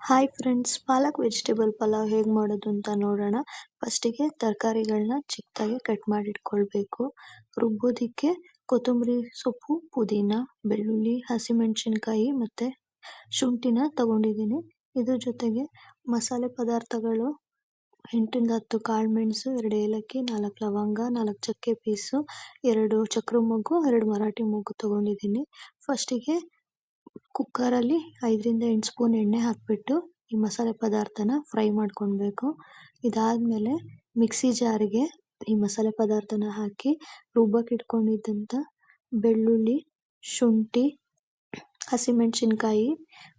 Hi friends, ಪಾಲಕ್ vegetable pulao ಹೇಗೆ ಮಾಡೋದು ಅಂತ ನೋಡೋಣ. ಫಸ್ಟಿಗೆ ತರಕಾರಿಗಳನ್ನ ಚಿಕ್ಕದಾಗಿ ಕಟ್ ಮಾಡಿ ಇಟ್ಕೊಳ್ಬೇಕು. ರುಬ್ಬೋದಿಕ್ಕೆ ಕೊತ್ತಂಬರಿ ಸೊಪ್ಪು, ಪುದೀನ, ಬೆಳ್ಳುಳ್ಳಿ, ಹಸಿಮೆಣಸಿನಕಾಯಿ ಮತ್ತೆ ಶುಂಠಿನ ತಗೊಂಡಿದ್ದೀನಿ. ಇದ್ರ ಜೊತೆಗೆ ಮಸಾಲೆ ಪದಾರ್ಥಗಳು 8ರಿಂದ 10 ಕಾಳುಮೆಣಸು, 2 ಏಲಕ್ಕಿ, 4 ಲವಂಗ, 4 ಚಕ್ಕೆ ಪೀಸು, 2 ಚಕ್ರ ಮೊಗ್ಗು, 2 ಮರಾಠಿ ಮೊಗ್ಗು ತಗೊಂಡಿದ್ದೀನಿ. ಫಸ್ಟಿಗೆ ಕುಕ್ಕರಲ್ಲಿ 5ರಿಂದ 8 ಸ್ಪೂನ್ ಎಣ್ಣೆ ಹಾಕ್ಬಿಟ್ಟು ಈ ಮಸಾಲೆ ಪದಾರ್ಥನ ಫ್ರೈ ಮಾಡ್ಕೊಳ್ಬೇಕು. ಇದಾದ್ಮೇಲೆ ಮಿಕ್ಸಿ ಜಾರಿಗೆ ಈ ಮಸಾಲೆ ಪದಾರ್ಥನ ಹಾಕಿ ರುಬ್ಬಕ್ಕೆ ಇಟ್ಕೊಂಡಿದ್ದಂಥ ಬೆಳ್ಳುಳ್ಳಿ, ಶುಂಠಿ, ಹಸಿಮೆಣಸಿನಕಾಯಿ,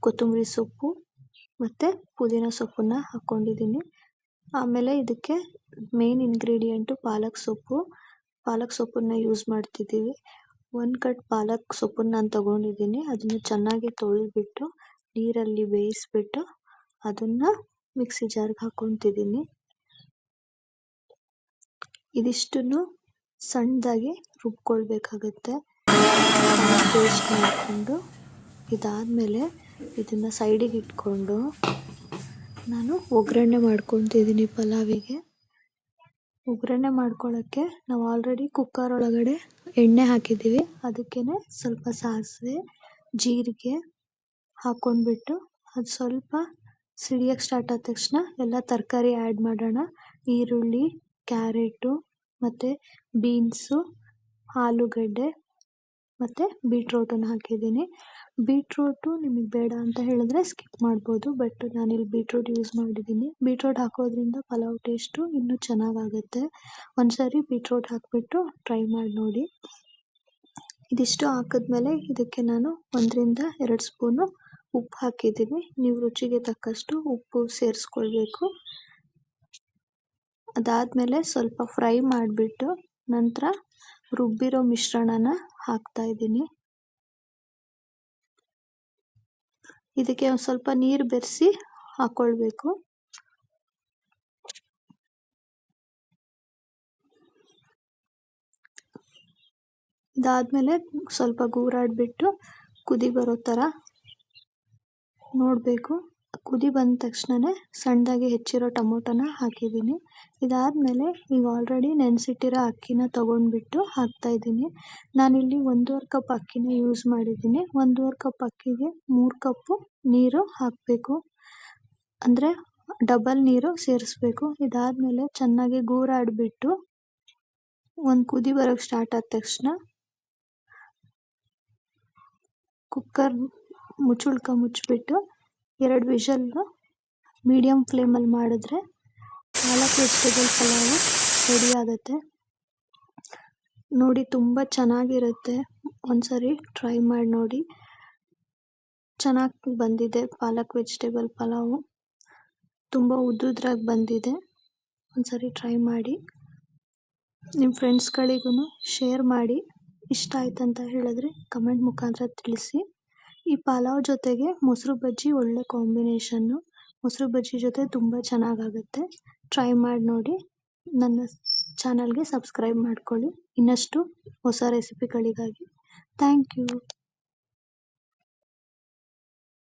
ಕೊತ್ತಂಬರಿ ಸೊಪ್ಪು ಮತ್ತೆ ಪುದೀನ ಸೊಪ್ಪನ್ನ ಹಾಕೊಂಡಿದ್ದೀನಿ. ಆಮೇಲೆ ಇದಕ್ಕೆ ಮೇನ್ ಇಂಗ್ರೀಡಿಯೆಂಟು ಪಾಲಕ್ ಸೊಪ್ಪನ್ನ ಯೂಸ್ ಮಾಡ್ತಿದ್ದೀವಿ. 1 ಕಟ್ ಪಾಲಕ್ ಸೊಪ್ಪನ್ನ ನಾನು ತಗೊಂಡಿದ್ದೀನಿ. ಅದನ್ನ ಚೆನ್ನಾಗಿ ತೊಳೆದ್ಬಿಟ್ಟು ನೀರಲ್ಲಿ ಬೇಯಿಸ್ಬಿಟ್ಟು ಅದನ್ನ ಮಿಕ್ಸಿ ಜಾರ್ಗೆ ಹಾಕೊಂತಿದ್ದೀನಿ. ಇದಿಷ್ಟನ್ನು ಸಣ್ಣದಾಗಿ ರುಬ್ಕೊಳ್ಬೇಕಾಗತ್ತೆ. ಪೇಸ್ಟ್ ಮಾಡಿಕೊಂಡು ಇದಾದ್ಮೇಲೆ ಇದನ್ನ ಸೈಡಿಗೆ ಇಟ್ಕೊಂಡು ನಾನು ಒಗ್ಗರಣೆ ಮಾಡ್ಕೊತಿದ್ದೀನಿ ಪಲಾವಿಗೆ. ಒಗ್ಗರಣೆ ಮಾಡ್ಕೊಳ್ಳೋಕ್ಕೆ ನಾವು ಆಲ್ರೆಡಿ ಕುಕ್ಕರ್ ಒಳಗಡೆ ಎಣ್ಣೆ ಹಾಕಿದ್ದೀವಿ. ಅದಕ್ಕೇನೆ ಸ್ವಲ್ಪ ಸಾಸಿವೆ, ಜೀರಿಗೆ ಹಾಕೊಂಡ್ಬಿಟ್ಟು ಅದು ಸ್ವಲ್ಪ ಸಿಡಿಯಕ್ಕೆ ಸ್ಟಾರ್ಟ್ ಆದ ತಕ್ಷಣ ಎಲ್ಲ ತರಕಾರಿ ಆ್ಯಡ್ ಮಾಡೋಣ. ಈರುಳ್ಳಿ, ಕ್ಯಾರೆಟು ಮತ್ತು ಬೀನ್ಸು, ಆಲೂಗಡ್ಡೆ ಮತ್ತು ಬೀಟ್ರೋಟನ್ನು ಹಾಕಿದ್ದೀನಿ. ಬೀಟ್ರೋಟು ನಿಮಗೆ ಬೇಡ ಅಂತ ಹೇಳಿದ್ರೆ ಸ್ಕಿಪ್ ಮಾಡ್ಬೋದು, ಬಟ್ ನಾನಿಲ್ಲಿ ಬೀಟ್ರೋಟ್ ಯೂಸ್ ಮಾಡಿದ್ದೀನಿ. ಬೀಟ್ರೋಟ್ ಹಾಕೋದ್ರಿಂದ ಪಲಾವ್ ಟೇಸ್ಟು ಇನ್ನೂ ಚೆನ್ನಾಗಾಗುತ್ತೆ. ಒಂದ್ಸರಿ ಬೀಟ್ರೋಟ್ ಹಾಕಿಬಿಟ್ಟು ಟ್ರೈ ಮಾಡಿ ನೋಡಿ. ಇದಿಷ್ಟು ಹಾಕಿದ್ಮೇಲೆ ಇದಕ್ಕೆ ನಾನು 1ರಿಂದ 2 ಸ್ಪೂನು ಉಪ್ಪು ಹಾಕಿದ್ದೀನಿ. ನೀವು ರುಚಿಗೆ ತಕ್ಕಷ್ಟು ಉಪ್ಪು ಸೇರಿಸ್ಕೊಳ್ಬೇಕು. ಅದಾದ್ಮೇಲೆ ಸ್ವಲ್ಪ ಫ್ರೈ ಮಾಡಿಬಿಟ್ಟು ನಂತರ ರುಬ್ಬಿರೋ ಮಿಶ್ರಣನ ಹಾಕ್ತಾ ಇದ್ದೀನಿ. ಇದಕ್ಕೆ ಒಂದು ಸ್ವಲ್ಪ ನೀರು ಬೆರೆಸಿ ಹಾಕೊಳ್ಬೇಕು. ಇದಾದ್ಮೇಲೆ ಸ್ವಲ್ಪ ಗೂರಾಡ್ಬಿಟ್ಟು ಕುದಿ ಬರೋ ಥರ ನೋಡಬೇಕು. ಕುದಿ ಬಂದ ತಕ್ಷಣನೇ ಸಣ್ಣದಾಗಿ ಹೆಚ್ಚಿರೋ ಟೊಮೊಟೊನ ಹಾಕಿದ್ದೀನಿ. ಇದಾದ್ಮೇಲೆ ಈಗ ಆಲ್ರೆಡಿ ನೆನೆಸಿಟ್ಟಿರೋ ಅಕ್ಕಿನ ತಗೊಂಡ್ಬಿಟ್ಟು ಹಾಕ್ತಾ ಇದ್ದೀನಿ. ನಾನಿಲ್ಲಿ 1.5 ಕಪ್ ಅಕ್ಕಿನ ಯೂಸ್ ಮಾಡಿದ್ದೀನಿ. 1.5 ಕಪ್ ಅಕ್ಕಿಗೆ 3 ಕಪ್ಪು ನೀರು ಹಾಕಬೇಕು, ಅಂದರೆ ಡಬಲ್ ನೀರು ಸೇರಿಸ್ಬೇಕು. ಇದಾದ್ಮೇಲೆ ಚೆನ್ನಾಗಿ ಗೂರಾಡ್ಬಿಟ್ಟು ಒಂದು ಕುದಿ ಬರೋಕ್ಕೆ ಸ್ಟಾರ್ಟ್ ಆದ ತಕ್ಷಣ ಕುಕ್ಕರ್ ಮುಚ್ಚಿಬಿಟ್ಟು 2 ವಿಷಲ್ಲು ಮೀಡಿಯಮ್ ಫ್ಲೇಮಲ್ಲಿ ಮಾಡಿದ್ರೆ ಪಾಲಕ್ ವೆಜಿಟೇಬಲ್ ಪಲಾವು ರೆಡಿ ಆಗುತ್ತೆ. ನೋಡಿ, ತುಂಬ ಚೆನ್ನಾಗಿರುತ್ತೆ. ಒಂದ್ಸರಿ ಟ್ರೈ ಮಾಡಿ ನೋಡಿ. ಚೆನ್ನಾಗಿ ಬಂದಿದೆ ಪಾಲಕ್ ವೆಜಿಟೇಬಲ್ ಪಲಾವು, ತುಂಬ ಉದ್ದುದ್ರಾಗಿ ಬಂದಿದೆ. ಒಂದ್ಸರಿ ಟ್ರೈ ಮಾಡಿ, ನಿಮ್ಮ ಫ್ರೆಂಡ್ಸ್ಗಳಿಗೂ ಶೇರ್ ಮಾಡಿ. ಇಷ್ಟ ಆಯ್ತಂತ ಹೇಳಿದ್ರೆ ಕಮೆಂಟ್ ಮುಖಾಂತರ ತಿಳಿಸಿ. ಈ ಪಲಾವ್ ಜೊತೆಗೆ ಮೊಸರು ಬಜ್ಜಿ ಒಳ್ಳೆ ಕಾಂಬಿನೇಷನ್ನು. ಮೊಸರು ಬಜ್ಜಿ ಜೊತೆ ತುಂಬ ಚೆನ್ನಾಗಾಗುತ್ತೆ. ಟ್ರೈ ಮಾಡಿ ನೋಡಿ. ನನ್ನ ಚಾನಲ್ಗೆ ಸಬ್ಸ್ಕ್ರೈಬ್ ಮಾಡ್ಕೊಳ್ಳಿ ಇನ್ನಷ್ಟು ಹೊಸ ರೆಸಿಪಿಗಳಿಗಾಗಿ. Thank you.